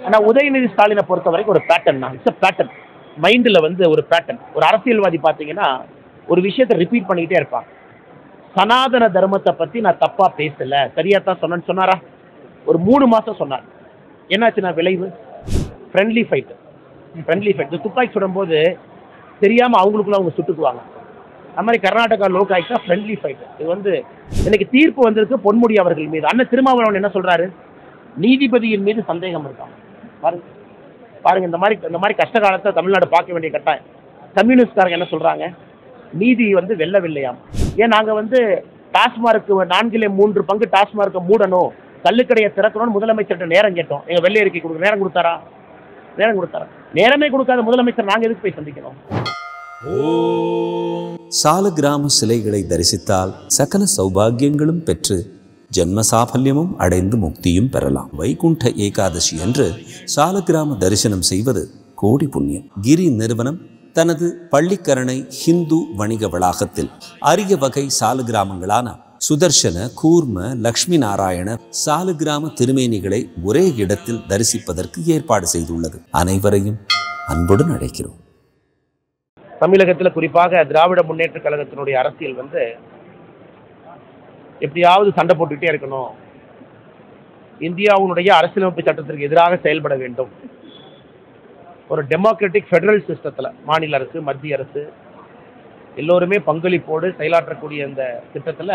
ஆனால் உதயநிதி ஸ்டாலினை பொறுத்த வரைக்கும் ஒரு பேட்டர்ன் தான். It's a pattern. மைண்டில் ஒரு பேட்டர்ன். ஒரு அரசியல்வாதி பார்த்தீங்கன்னா ஒரு விஷயத்தை ரிப்பீட் பண்ணிக்கிட்டே இருப்பாங்க. சனாதன தர்மத்தை பற்றி நான் தப்பாக பேசலை, சரியாக தான் சொன்னேன்னு சொன்னாரா? ஒரு 3 மாதம் சொன்னார். என்னாச்சுன்னா விளைவு ஃப்ரெண்ட்லி ஃபைட்டு. இந்த துப்பாக்கி சுடும்போது தெரியாமல் அவங்களுக்குள்ள அவங்க சுட்டுக்குவாங்க. அது மாதிரி கர்நாடகா லோகாயுக்தா ஃப்ரெண்ட்லி ஃபைட்டு. இது இன்னைக்கு தீர்ப்பு வந்திருக்கு பொன்முடி அவர்கள் மீது. அண்ணன் திருமாவளவன் என்ன சொல்றாரு? நீதிபதியின் மீது சந்தேகம் இருக்காங்க. பாருங்க இந்த மாதிரி கஷ்ட காலத்தை தமிழ்நாடு பார்க்க வேண்டிய கட்டாயம். கம்யூனிஸ்ட்காரங்க என்ன சொல்றாங்க? நீதி வெல்லவில்லையாம். ஏன் நாங்க டாஸ்மார்க் 4/3 பங்கு டாஸ்மார்க்கை மூடணும், கள்ளுக்கடையை திறக்கணும்னு முதலமைச்சர்கிட்ட நேரம் கேட்டோம். எங்க வெள்ளை அறிக்கை கொடுக்க நேரம் கொடுத்தாரா? நேரமே கொடுக்காத முதலமைச்சர் நாங்க எதுக்கு போய் சந்திக்கிறோம்? சாலக்கிராம சிலைகளை தரிசித்தால் சகல சௌபாகியங்களும் பெற்று ஜென்ம சாபல்யமும் அடைந்து முக்தியும் பெறலாம். வைகுண்ட ஏகாதசி என்று சாலக்கிராம தரிசனம் செய்வது கோடி புண்ணியம். கிரி நிறுவனம் தனது பள்ளிக்கரணை ஹிந்து வணிக வளாகத்தில் அரிய வகை சாலக்கிராமங்களான சுதர்சன, கூர்ம, லக்ஷ்மி நாராயண சாலக்கிராம திருமேனிகளை ஒரே இடத்தில் தரிசிப்பதற்கு ஏற்பாடு செய்துள்ளது. அனைவரையும் அன்புடன் அழைக்கிறோம். தமிழகத்தில் குறிப்பாக திராவிட முன்னேற்ற கழகத்தினுடைய அரசியல் எப்படியாவது சண்டை போட்டுக்கிட்டே இருக்கணும், இந்தியாவுடைய அரசியலமைப்பு சட்டத்திற்கு எதிராக செயல்பட வேண்டும், ஒரு டெமோக்ராட்டிக் ஃபெடரல் சிஸ்டத்தில் மாநில அரசு மத்திய அரசு எல்லோருமே பங்களிப்போடு செயலாற்றக்கூடிய இந்த திட்டத்தில்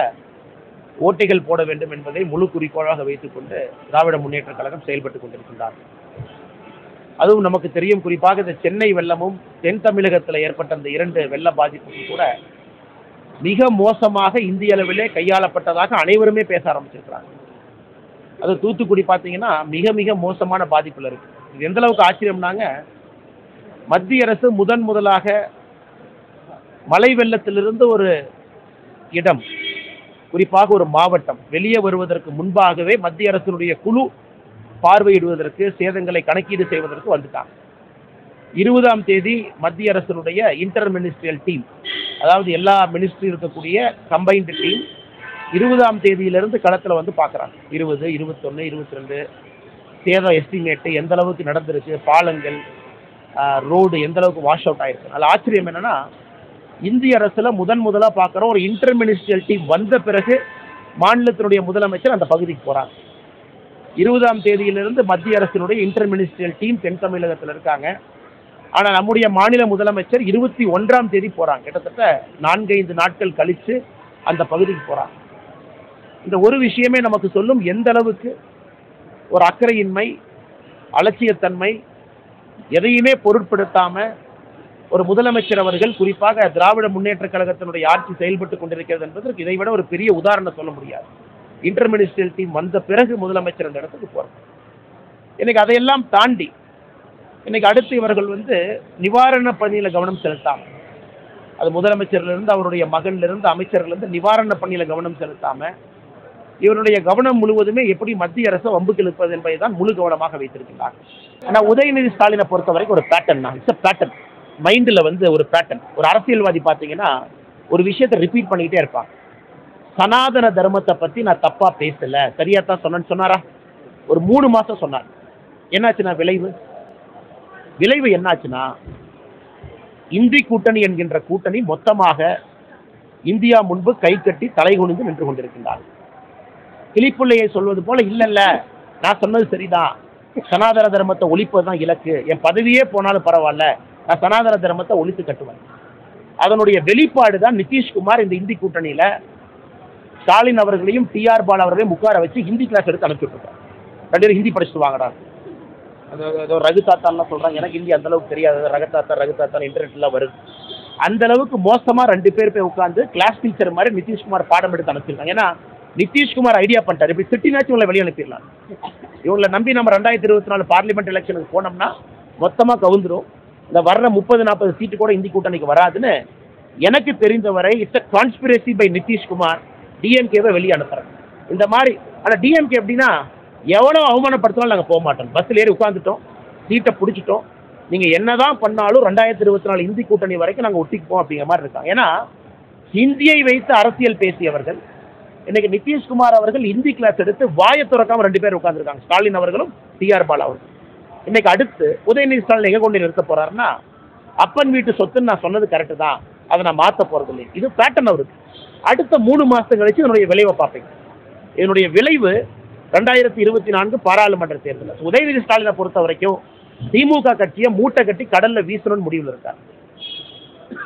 ஓட்டைகள் போட வேண்டும் என்பதை முழு குறிக்கோளாக வைத்துக்கொண்டு திராவிட முன்னேற்ற கழகம் செயல்பட்டு கொண்டிருக்கின்றார். அதுவும் நமக்கு தெரியும், குறிப்பாக இந்த சென்னை வெள்ளமும் தென் தமிழகத்தில் ஏற்பட்ட அந்த 2 வெள்ள பாதிப்புக்கும் கூட மிக மோசமாக இந்திய அளவிலே கையாளப்பட்டதாக அனைவருமே பேச ஆரம்பிச்சிருக்கிறாங்க. அது தூத்துக்குடி பார்த்தீங்கன்னா மிக மிக மோசமான பாதிப்பில் இருக்கு. இது எந்த அளவுக்கு ஆச்சரியம்னாங்க, மத்திய அரசு முதலாக மழை வெள்ளத்திலிருந்து ஒரு இடம், குறிப்பாக ஒரு மாவட்டம் வெளியே வருவதற்கு முன்பாகவே மத்திய அரசினுடைய குழு பார்வையிடுவதற்கு, சேதங்களை கணக்கீடு செய்வதற்கு வந்துட்டாங்க. 20ஆம் தேதி மத்திய அரசினுடைய இன்டர் மினிஸ்ட்ரியல் டீம், அதாவது எல்லா மினிஸ்ட்ரி இருக்கக்கூடிய கம்பைன்டு டீம் 20ஆம் தேதியிலிருந்து களத்தில் பார்க்குறாங்க. 20, 21, 22 சேதம் எஸ்டிமேட்டு எந்த அளவுக்கு நடந்திருக்கு, பாலங்கள், ரோடு எந்த அளவுக்கு வாஷ் அவுட் ஆயிருக்கு. அதில் ஆச்சரியம் என்னன்னா, இந்திய அரசில் முதலாக பார்க்குற ஒரு இன்டர் மினிஸ்ட்ரியல் டீம் வந்த பிறகு மாநிலத்தினுடைய முதலமைச்சர் அந்த பகுதிக்கு போகிறாங்க. 20ஆம் தேதியிலிருந்து மத்திய அரசினுடைய இன்டர் மினிஸ்ட்ரியல் டீம் தென் தமிழகத்தில் இருக்காங்க. ஆனால் நம்முடைய மாநில முதலமைச்சர் 21ஆம் தேதி போகிறாங்க. கிட்டத்தட்ட 4-5 நாட்கள் கழித்து அந்த பகுதிக்கு போகிறாங்க. இந்த ஒரு விஷயமே நமக்கு சொல்லும் எந்த அளவுக்கு ஒரு அக்கறையின்மை, அலட்சியத்தன்மை, எதையுமே பொருட்படுத்தாம ஒரு முதலமைச்சர் அவர்கள், குறிப்பாக திராவிட முன்னேற்ற கழகத்தினுடைய ஆட்சி செயல்பட்டு கொண்டிருக்கிறது என்பதற்கு இதைவிட ஒரு பெரிய உதாரணம் சொல்ல முடியாது. இன்டர் மினிஸ்ட்ரியல் டீம் வந்த பிறகு முதலமைச்சர் அந்த இடத்துக்கு போறாங்க. இன்னைக்கு அதையெல்லாம் தாண்டி இன்னைக்கு அடுத்து இவர்கள் நிவாரண பணியில கவனம் செலுத்தாம, அது முதலமைச்சர்லேருந்து அவருடைய மகன்லேருந்து அமைச்சர்லேருந்து நிவாரண பணியில கவனம் செலுத்தாம இவருடைய கவனம் முழுவதுமே எப்படி மத்திய அரசை வம்புக்கு இழுப்பது என்பதை தான் முழு கவனமாக வைத்திருக்கிறார். ஆனால் உதயநிதி ஸ்டாலினை பொறுத்த வரைக்கும் ஒரு பேட்டர்ன் தான். It's a pattern. மைண்டில் ஒரு பேட்டர்ன். ஒரு அரசியல்வாதி பார்த்தீங்கன்னா ஒரு விஷயத்தை ரிப்பீட் பண்ணிக்கிட்டே இருப்பாங்க. சனாதன தர்மத்தை பற்றி நான் தப்பாக பேசலை, சரியாக தான் சொன்னேன்னு சொன்னாரா? ஒரு 3 மாதம் சொன்னார். என்னாச்சுன்னா விளைவு என்னாச்சுன்னா, இந்தி கூட்டணி என்கின்ற கூட்டணி மொத்தமாக இந்தியா முன்பு கை கட்டி தலை குனிந்து நின்று கொண்டிருக்கின்றார். கிளிப்புள்ளையை சொல்வது போல, இல்ல நான் சொன்னது சரிதான், சனாதன தர்மத்தை ஒழிப்பது தான் இலக்கு, என் பதவியே போனாலும் பரவாயில்ல, நான் சனாதன தர்மத்தை ஒழித்து கட்டுவேன். அதனுடைய வெளிப்பாடு தான் நிதிஷ்குமார் இந்த இந்தி கூட்டணியில ஸ்டாலின் அவர்களையும் டிஆர் பாலு அவர்களையும் உட்கார வச்சு ஹிந்தி கிளாஸ் எடுத்து அனுப்பிச்சுட்ருக்காங்க. 2 பேரும் ஹிந்தி படிச்சுட்டு வாங்கடா. அது ரகுதாத்தான்லாம் சொல்றாங்க, எனக்கு ஹிந்தி அந்த அளவுக்கு தெரியாது, ரகுதாத்தான் இன்டர்நெட்லாம் வருது. அந்த அளவுக்கு மோசமா 2 பேர் போய் உட்காந்து கிளாஸ் டீச்சர் மாதிரி நிதிஷ்குமார் பாடம் எடுத்து அனுப்பிச்சிருக்காங்க. ஏன்னா நிதிஷ்குமார் ஐடியா பண்ணிட்டார், இப்படி திட்டினாச்சும் இவங்களை வெளியே அனுப்பிடலாம், இவங்களை நம்பி நம்ம 2024 பார்லிமெண்ட் எலெக்ஷனுக்கு போனோம்னா மொத்தமா கவுந்துரும், இந்த வர்ற 30-40 சீட்டு கூட இந்தி கூட்டணிக்கு வராதுன்னு எனக்கு தெரிந்தவரை it's a conspiracy by Nitish Kumar டிஎம்கேவை வெளியே அனுப்புறாங்க. இந்த மாதிரி. ஆனால் டிஎம்கே எப்படின்னா, எவ்வளோ அவமானப்படுத்தினாலும் நாங்கள் போக மாட்டோம், பஸ்ஸில் ஏறி உட்காந்துட்டோம், சீட்டை பிடிச்சிட்டோம், நீங்கள் என்னதான் பண்ணாலும் 2024 இந்தி கூட்டணி வரைக்கும் நாங்கள் ஒட்டிக்குப்போம் அப்படிங்கிற மாதிரி இருக்காங்க. ஏன்னா ஹிந்தியை வைத்து அரசியல் பேசியவர்கள் இன்னைக்கு நிதிஷ்குமார் அவர்கள் ஹிந்தி கிளாஸ் எடுத்து வாயை துறக்காம 2 பேர் உட்கார்ந்துருக்காங்க, ஸ்டாலின் அவர்களும் டிஆர் பாலு அவர்களும். இன்னைக்கு அடுத்து உதயநிதி ஸ்டாலின் எங்க கொண்டு நிறுத்த போறாருன்னா, அப்பன் வீட்டு சொத்துன்னு நான் சொன்னது கரெக்டு தான், அதை நான் மாற்ற போறது இல்லை. இது பேட்டர்ன் அவருக்கு. அடுத்த 3 மாசம் கழிச்சு இதனுடைய விளைவை பார்ப்பீங்க. இதனுடைய விளைவு 2024 பாராளுமன்ற தேர்தல். உதயநிதி ஸ்டாலினை பொறுத்த வரைக்கும் திமுக கட்சியை மூட்டை கட்டி கடல்ல வீசணும்னு முடிவில் இருக்காங்க.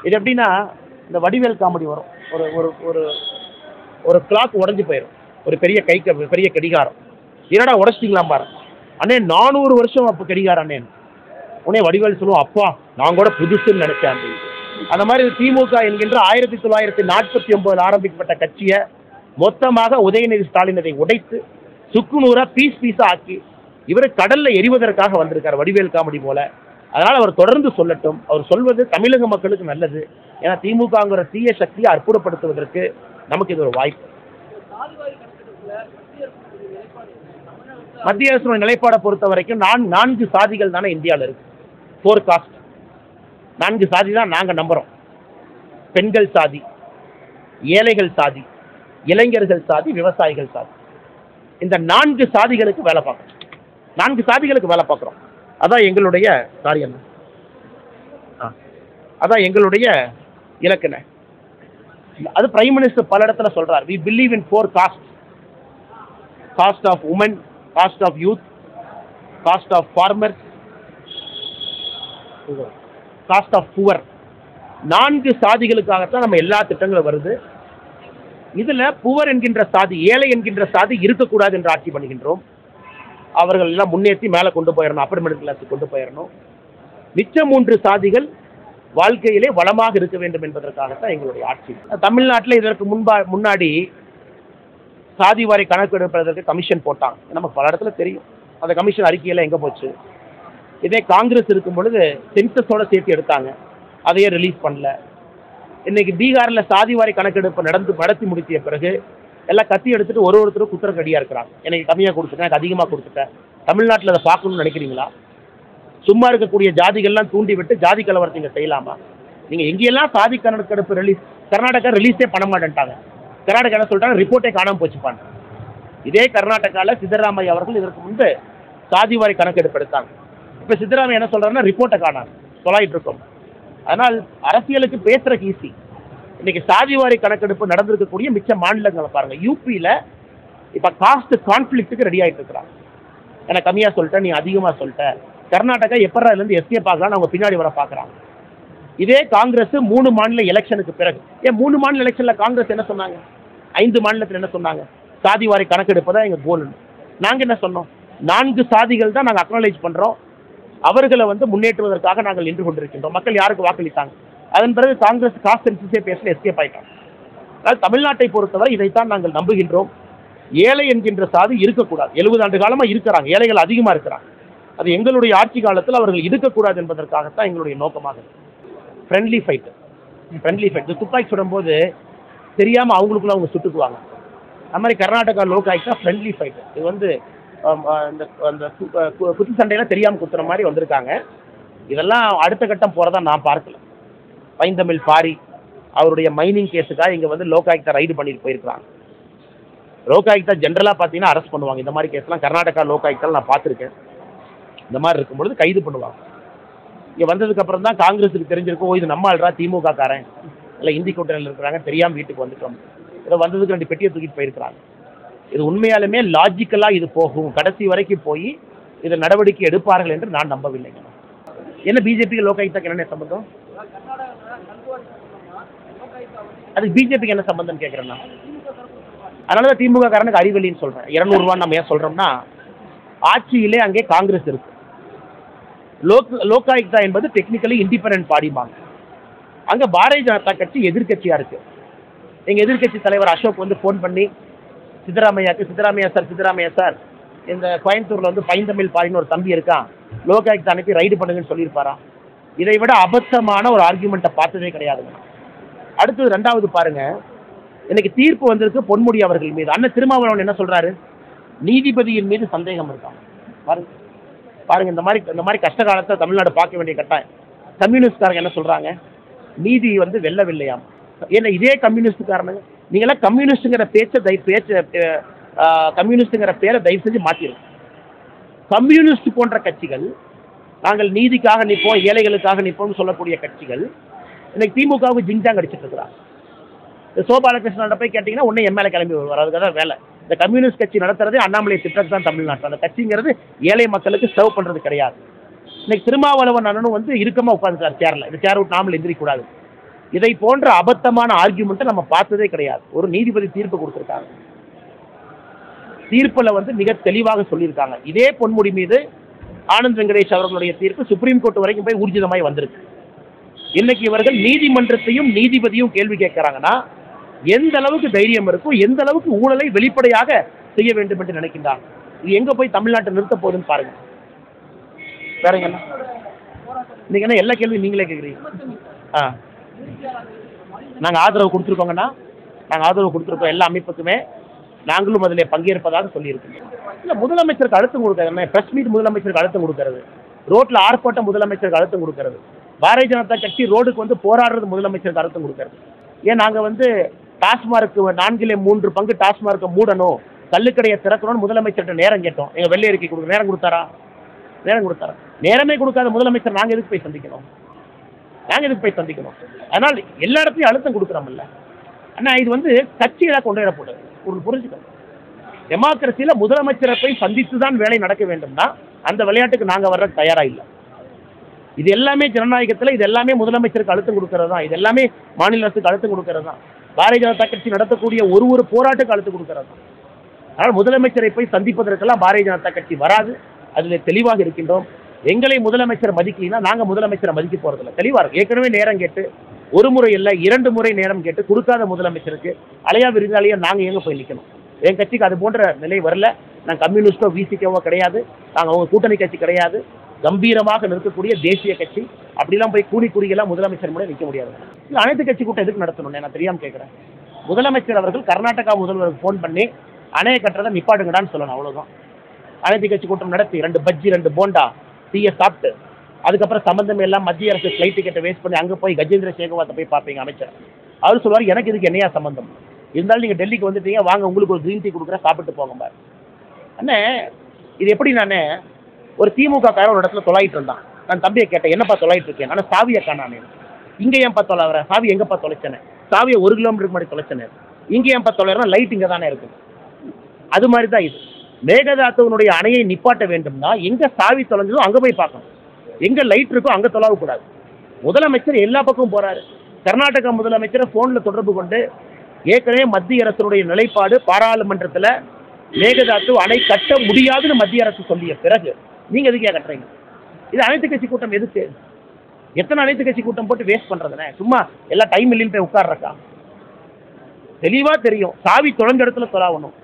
இது எப்படின்னா, இந்த வடிவேல் காமெடி வரும், ஒரு ஒரு ஒரு ஒரு கிளாக் உடஞ்சி போயிடும், ஒரு பெரிய பெரிய கடிகாரம். என்னடா உடச்சிட்டீங்களா பாரு, அண்ணே 400 வருஷம் அப்போ கடிகாரம் அண்ணே. உடனே வடிவேல் சொல்லுவோம், அப்பா நான் கூட புதுசுன்னு நினைச்சேன். அந்த மாதிரி திமுக என்கின்ற 1949 ஆரம்பிக்கப்பட்ட கட்சியை மொத்தமாக உதயநிதி ஸ்டாலின் அதை உடைத்து சுக்குநூறா பீஸா ஆக்கி இவர் கடல்ல எரிவதற்காக வந்திருக்கார், வடிவேல் காமெடி போல. அதனால் அவர் தொடர்ந்து சொல்லட்டும். அவர் சொல்வது தமிழக மக்களுக்கு நல்லது. ஏன்னா திமுகங்கிற தீய சக்தியை அற்புதப்படுத்துவதற்கு நமக்கு இது ஒரு வாய்ப்பு. மத்திய அரசு நிலைப்பாடை பொறுத்த வரைக்கும் 4 சாதிகள் தானே இந்தியாவில் இருக்கு. 4 காஸ்ட், 4 சாதி தான் நாங்கள் நம்புறோம். பெண்கள் சாதி, ஏழைகள் சாதி, இளைஞர்கள் சாதி, விவசாயிகள் சாதி. இந்த 4 சாதிகளுக்கு வேலை பார்க்கணும். 4 சாதிகளுக்கு வேலை பார்க்குறோம். அதான் எங்களுடைய காரியம், அதான் எங்களுடைய இலக்கண. அது பிரைம் மினிஸ்டர் பல இடத்துல சொல்றார். we believe in 4 castes: caste of women, caste of youth, caste of farmers, caste of poor. 4 சாதிகளுக்காகத்தான் நம்ம எல்லா திட்டங்களும் வருது. இதுல புவர் என்கின்ற சாதி, ஏழை என்கின்ற சாதி இருக்கக்கூடாது என்று ஆட்சி பண்ணுகின்றோம். அவர்கள் எல்லாம் முன்னேற்றி மேலே கொண்டு போயிடணும், அப்பர் மிடில் கிளாஸுக்கு கொண்டு போயிடணும். மிச்ச 3 சாதிகள் வாழ்க்கையிலே வளமாக இருக்க வேண்டும் என்பதற்காகத்தான் எங்களுடைய ஆட்சி. தமிழ்நாட்டில் இதற்கு முன்னாடி சாதிவாரி கணக்கு எடுப்பதற்கு கமிஷன் போட்டாங்க, நமக்கு பல இடத்துல தெரியும். அந்த கமிஷன் அறிக்கையெல்லாம் எங்கே போச்சு? இதே காங்கிரஸ் இருக்கும் பொழுது சென்சஸோட சேர்த்து எடுத்தாங்க, அதையே ரிலீஸ் பண்ணல. இன்னைக்கு பீகாரில் சாதிவாரி கணக்கெடுப்பு நடத்தி முடித்திய பிறகு எல்லாம் கத்தி எடுத்துட்டு ஒருத்தரும் குத்துறக்கு ரெடியாக இருக்கிறாங்க. எனக்கு கம்மியாக கொடுத்துட்டேன், எனக்கு அதிகமாக கொடுத்துட்டேன். தமிழ்நாட்டில் அதை பார்க்கணும்னு நினைக்கிறீங்களா? சும்மா இருக்கக்கூடிய ஜாதிகள்லாம் தூண்டி விட்டு ஜாதி கலவரத்தை இங்கே செய்யலாமா? நீங்கள் எங்கேயெல்லாம் சாதி கணக்கெடுப்பு ரிலீஸ், கர்நாடகா ரிலீஸே பண்ண மாட்டேன்ட்டாங்க. கர்நாடகா என்ன சொல்லிட்டாங்க, ரிப்போர்ட்டே காணாமல் போச்சுப்பாங்க. இதே கர்நாடகாவில் சித்தராமையா அவர்கள் இதற்கு முன்பு சாதிவாரி கணக்கெடுப்பு எடுத்தாங்க. இப்போ சித்தராமையா என்ன சொல்கிறாருன்னா, ரிப்போர்ட்டை காணாது சொல்லிட்டு இருக்கோம். அதனால் அரசியலுக்கு பேசுறதுக்கு ஈஸி. இன்னைக்கு சாதிவாரி கணக்கெடுப்பு நடந்திருக்கக்கூடிய மிச்ச மாநிலங்களை பாருங்க. யூபியில் இப்போ காஸ்ட் கான்ஃப்ளிக்ட்டுக்கு ரெடி ஆகிட்டு இருக்கிறாங்க. எனக்கு கம்மியாக சொல்லிட்டேன், நீ அதிகமாக சொல்லிட்டேன். கர்நாடகா எப்பறாலேருந்து எஸ்கேப் ஆகலான்னு அவங்க பின்னாடி வர பார்க்குறாங்க. இதே காங்கிரஸ் 3 மாநில எலெக்ஷனுக்கு பிறகு, 3 மாநில எலெக்ஷனில் காங்கிரஸ் என்ன சொன்னாங்க? 5 மாநிலத்தில் என்ன சொன்னாங்க? சாதிவாரி கணக்கெடுப்பு தான் எங்கள் கோல்னு. நாங்கள் என்ன சொன்னோம்? 4 சாதிகள் தான் நாங்கள் அக்னாலேஜ் பண்ணுறோம், அவர்களை முன்னேற்றுவதற்காக நாங்கள் நின்று கொண்டிருக்கின்றோம். மக்கள் யாருக்கு வாக்களித்தாங்க? அதன் பிறகு காங்கிரஸ் காஸ்ட் சென்சஸே பேசல, எஸ்கேப் ஆயிட்டாங்க. அதாவது தமிழ்நாட்டை பொறுத்தவரை இதைத்தான் நாங்கள் நம்புகின்றோம். ஏழை என்கின்ற சாதி இருக்கக்கூடாது. 70 ஆண்டு காலமாக இருக்கிறாங்க, ஏழைகள் அதிகமாக இருக்கிறாங்க. அது எங்களுடைய ஆட்சி காலத்தில் அவர்கள் இருக்கக்கூடாது என்பதற்காகத்தான் எங்களுடைய நோக்கமாக இருக்கு. Friendly fight. துப்பாக்கி சுடும்போது தெரியாமல் அவங்களுக்குள்ள அவங்க சுட்டுக்குவாங்க. அது மாதிரி கர்நாடகா லோகாயுக்தா ஃப்ரெண்ட்லி ஃபைட். இது இந்த குத்து சண்டையெல்லாம் தெரியாமல் குத்துற மாதிரி வந்திருக்காங்க. இதெல்லாம் அடுத்த கட்டம் போகிறதா நான் பார்க்கல. பைந்தமிழ் பாரி அவருடைய மைனிங் கேஸுக்காக இங்கே லோகாயுக்தா ரைடு பண்ணிட்டு போயிருக்கிறாங்க. லோகாயுக்தா ஜென்ரலாக பார்த்தீங்கன்னா அரெஸ்ட் பண்ணுவாங்க. இந்த மாதிரி கேஸ்லாம் கர்நாடகா லோகாயுக்தாவில் நான் பார்த்துருக்கேன். இந்த மாதிரி இருக்கும்பொழுது கைது பண்ணுவாங்க. இங்கே வந்ததுக்கப்புறம் தான் காங்கிரஸுக்கு தெரிஞ்சிருக்கும், ஓ இது நம்ம ஆள்றா, திமுக காரன் இல்லை இந்தி கூட்டணியில் இருக்கிறாங்க, தெரியாமல் வீட்டுக்கு வந்துட்டோம். இதை வந்ததுக்கு 2 பெட்டியை தூக்கிட்டு போயிருக்கிறாங்க. இது உண்மையாலுமே லாஜிக்கலாக இது போகும், கடைசி வரைக்கும் போய் இதை நடவடிக்கை எடுப்பார்கள் என்று நான் நம்பவில்லைங்க. என்ன பிஜேபிக்கு லோகாயுக்தாக்கு என்ன சம்பந்தம்? அதுக்கு பிஜேபிக்கு என்ன சம்பந்தம் கேட்குறேன்னா, அதனால தான் திமுக காரனுக்கு அறிவெளின்னு சொல்கிறேன். 200 ரூபான்னு நம்ம ஏன் சொல்கிறோம்னா, ஆட்சியிலே அங்கே காங்கிரஸ் இருக்கு. லோகாயுக்தா என்பது டெக்னிக்கலி இண்டிபெண்டன்ட் பாடிமாங்க. அங்கே பாரதிய ஜனதா கட்சி எதிர்கட்சியாக இருக்கு. எங்கள் எதிர்கட்சி தலைவர் அசோக் ஃபோன் பண்ணி சித்தராமையா சார் இந்த கோயம்புத்தூரில் பைந்தமிழ் பாரின்னு ஒரு தம்பி இருக்கான், லோகாயுக்தா அனுப்பி ரைடு பண்ணுங்கன்னு சொல்லியிருப்பாராம். இதை விட அபத்தமான ஒரு ஆர்கியூமெண்ட்டை பார்த்ததே கிடையாதுங்க. அடுத்தது 2வது பாருங்க, இன்னைக்கு தீர்ப்பு வந்திருக்கு பொன்முடி அவர்கள் மீது. அண்ணன் திருமாவளவன் என்ன சொல்றாரு? நீதிபதியின் மீது சந்தேகம் இருக்காங்க. பாருங்க இந்த மாதிரி கஷ்ட காலத்தை தமிழ்நாடு பார்க்க வேண்டிய கட்டாயம். கம்யூனிஸ்ட்காரங்க என்ன சொல்றாங்க? நீதி வெல்லவில்லையாம். ஏன்னா இதே கம்யூனிஸ்டுக்காரங்க, நீங்களாம் கம்யூனிஸ்டுங்கிற கம்யூனிஸ்டுங்கிற பேரை தயவு செஞ்சு மாற்றிடும். கம்யூனிஸ்ட் போன்ற கட்சிகள், நாங்கள் நீதிக்காக நிற்போம், ஏழைகளுக்காக நிற்போம்னு சொல்லக்கூடிய கட்சிகள் இன்னைக்கு திமுகவுக்கு ஜிங்ஜாங் அடிச்சிட்டு இருக்கிறாங்க. சோபாலகிருஷ்ணன் போய் கேட்டீங்கன்னா உடனே எம்எல்ஏ கிளம்பி வருவார். அதுக்கு தான் வேலை. இந்த கம்யூனிஸ்ட் கட்சி நடத்துறதே அண்ணாமலை திட்டத்து தான் தமிழ்நாட்டில். அந்த கட்சிங்கிறது ஏழை மக்களுக்கு சர்வ் பண்றது கிடையாது. இன்னைக்கு திருமாவளவன் அண்ணனும் வந்து இறுக்கமா உட்காந்துருக்காரு சேர்ல. இந்த சேர் விட்டு நாமளை எந்திரிக்கூடாது. இதை போன்ற அபத்தமான ஆர்கியூமெண்ட்டை நம்ம பார்த்ததே கிடையாது. ஒரு நீதிபதி தீர்ப்பு கொடுத்திருக்காங்க. தீர்ப்புல வந்து மிக தெளிவாக சொல்லியிருக்காங்க. இதே பொன்முடி மீது ஆனந்த் வெங்கடேஷ் அவர்களுடைய தீர்ப்பு சுப்ரீம் கோர்ட் வரைக்கும் போய் ஊர்ஜிதமாய் வந்திருக்கு. இன்னைக்கு இவர்கள் நீதிமன்றத்தையும் நீதிபதியும் கேள்வி கேட்கிறாங்கன்னா எந்த அளவுக்கு தைரியம் இருக்கும், எந்த அளவுக்கு ஊழலை வெளிப்படையாக செய்ய வேண்டும் என்று நினைக்கின்றாங்க. இது எங்க போய் தமிழ்நாட்டை நிறுத்த போகுதுன்னு பாருங்க. வேற என்ன இன்னைக்கு என்ன எல்லா கேள்வியும் நீங்களே கேட்குறீங்க. நாங்கள் ஆதரவு கொடுத்துருக்கோங்கன்னா, நாங்கள் ஆதரவு கொடுத்துருக்கோம் எல்லா அமைப்புக்குமே. நாங்களும் அதில் பங்கேற்பதாக சொல்லியிருக்கோம். இல்லை, முதலமைச்சருக்கு அழுத்தம் கொடுக்கறது, பிரஸ் மீட் முதலமைச்சருக்கு அழுத்தம் கொடுக்கறது, ரோட்ல ஆர்ப்பாட்டம் முதலமைச்சருக்கு அழுத்தம் கொடுக்கறது, பாரதிய ஜனதா கட்சி ரோடுக்கு வந்து போராடுறது முதலமைச்சருக்கு அழுத்தம் கொடுக்கறது. ஏன் நாங்கள் வந்து டாஸ்மார்க்கு 4/3 பங்கு டாஸ்மார்க்கை மூடணும், கள்ளுக்கடையை திறக்கணும்னு முதலமைச்சர்கிட்ட நேரம் கேட்டோம். எங்கள் வெள்ளை அறிக்கை கொடுக்க நேரம் கொடுத்தாரா? நேரம் கொடுத்தாரா? நேரமே கொடுக்காத முதலமைச்சர் நாங்கள் எதுக்கு போய் சந்திக்கணும்? நாங்கள் எதுக்கு போய் சந்திக்கணும்? அதனால் எல்லா இடத்தையும் அழுத்தம் கொடுக்குறோம்ல. ஆனால் இது வந்து கட்சிகளாக கொண்டு வரப்போகுது. ஒரு புரிஞ்சுக்கணும், டெமோக்ரஸியில் முதலமைச்சரை போய் சந்தித்து தான் வேலை நடக்க வேண்டும்னா அந்த விளையாட்டுக்கு நாங்கள் வர்ற தயாராக இல்லை. இது எல்லாமே ஜனநாயகத்தில், இது எல்லாமே முதலமைச்சருக்கு அழுத்தம் கொடுக்கறது தான். இது எல்லாமே மாநில அரசுக்கு அழுத்தம் கொடுக்கறது தான். பாரதிய ஜனதா கட்சி நடத்தக்கூடிய ஒரு போராட்டுக்கு அழுத்தம் கொடுக்கறது தான். அதனால் முதலமைச்சரை போய் சந்திப்பதற்கெல்லாம் பாரதிய ஜனதா கட்சி வராது. அதில் தெளிவாக இருக்கின்றோம். எங்களை முதலமைச்சர் மதிக்கலைன்னா நாங்கள் முதலமைச்சரை மதிக்க போறதில்லை. தெளிவாக இருக்கும். ஏற்கனவே நேரம் கேட்டு ஒரு முறை இல்லை 2 முறை நேரம் கேட்டு கொடுக்காத முதலமைச்சருக்கு அலையா விருந்தாளியா நாங்கள் எங்கே போய் நிற்கணும்? என் கட்சிக்கு அது போன்ற நிலை வரல. நாங்கள் கம்யூனிஸ்டோ விசிகவோ கிடையாது. நாங்கள் அவங்க கூட்டணி கட்சி கிடையாது. கம்பீரமாக நிற்கக்கூடிய தேசிய கட்சி. அப்படிலாம் போய் கூடியெல்லாம் முதலமைச்சர் கூட நிற்க முடியாது. இல்லை, அனைத்து கட்சி கூட்டம் எதுக்கு நடத்தணும் நான் தெரியாமல் கேட்குறேன். முதலமைச்சர் அவர்கள் கர்நாடகா முதல்வருக்கு ஃபோன் பண்ணி அணையை கட்டுறதை நிப்பாட்டுங்கடான்னு சொல்லணும், அவ்வளோதான். அனைத்து கட்சி கூட்டம் நடத்தி 2 பஜ்ஜி 2 போண்டா டீயை சாப்பிட்டு அதுக்கப்புறம் சம்பந்தம் எல்லாம் மத்திய அரசு ஃப்ளைட் டிக்கெட்டை வேஸ்ட் பண்ணி அங்கே போய் கஜேந்திர சேகவாத்தை போய் பார்ப்பீங்க அமைச்சர். அவர் சொல்லுவார், எனக்கு இதுக்கு என்னையா சம்பந்தம்? இருந்தாலும் நீங்கள் டெல்லிக்கு வந்துட்டீங்க, வாங்க உங்களுக்கு ஒரு க்ரீன் டீ கொடுக்குறேன், சாப்பிட்டு போங்க பாரு. அண்ணே, இது எப்படி நானே ஒரு திமுக காரன் ஒரு இடத்துல தொலையிட்டு இருந்தான். நான் தம்பியை கேட்டேன், என்னப்பா தொலையிட்டு இருக்கேன்? ஆனால் சாவியை காணானே. இங்கே ஏன்ப்பா தொலைவர? சாவி எங்கப்பா தொலைச்சனே? சாவியை 1 கிலோமீட்டருக்கு முன்னாடி தொலைச்சனே. இங்கே ஏன்ப்பா தொலைறா? லைட் இங்கே தானே இருக்குது. அது மாதிரி தான் இது. மேகதாத்துவனுடைய அணையை நிப்பாட்ட வேண்டும்னா எங்க சாவி தொலைஞ்சதோ அங்கே போய் பார்க்கணும். எங்க லைட் இருக்கோ அங்கே தொலைவக்கூடாது. முதலமைச்சர் எல்லா பக்கமும் போறாரு. கர்நாடகா முதலமைச்சரை ஃபோனில் தொடர்பு கொண்டு ஏற்கனவே மத்திய அரசுடைய நிலைப்பாடு பாராளுமன்றத்தில் மேகதாத்து அணை கட்ட முடியாதுன்னு மத்திய அரசு சொல்லிய பிறகு நீங்க எதுக்கே கட்டுறீங்க? இது அனைத்து கட்சி கூட்டம் எதுக்கு? எத்தனை அனைத்து கட்சி கூட்டம் போட்டு வேஸ்ட் பண்றதுனே? சும்மா எல்லா டைம் இல்லைன்னு போய் உட்கார்றக்கா? தெளிவா தெரியும், சாவி தொலைஞ்ச இடத்துல தொலாவணும்.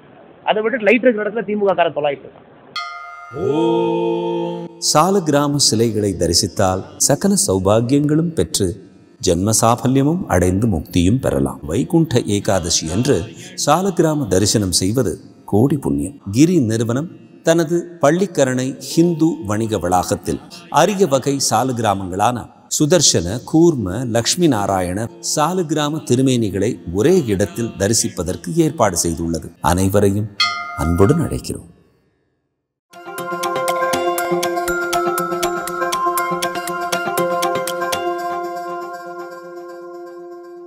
அதை விட்டு லைட் இருக்கிற இடத்துல திமுக காரன் தொலாயிட்டு இருக்கான். சாலக்கிராம சிலைகளை தரிசித்தால் சகல சௌபாகியங்களும் பெற்று ஜென்ம சாபல்யமும் அடைந்து முக்தியும் பெறலாம். வைகுண்ட ஏகாதசி அன்று சாலக்கிராம தரிசனம் செய்வது கோடி புண்ணியம். கிரி நிறுவனம் தனது பள்ளிக்கரணை ஹிந்து வணிக வளாகத்தில் அரிய வகை சாலக்கிராமங்களான சுதர்சன, கூர்ம, லக்ஷ்மி நாராயண சாலக்கிராம திருமேனிகளை ஒரே இடத்தில் தரிசிப்பதற்கு ஏற்பாடு செய்துள்ளது. அனைவரையும் அன்புடன் அழைக்கிறோம்.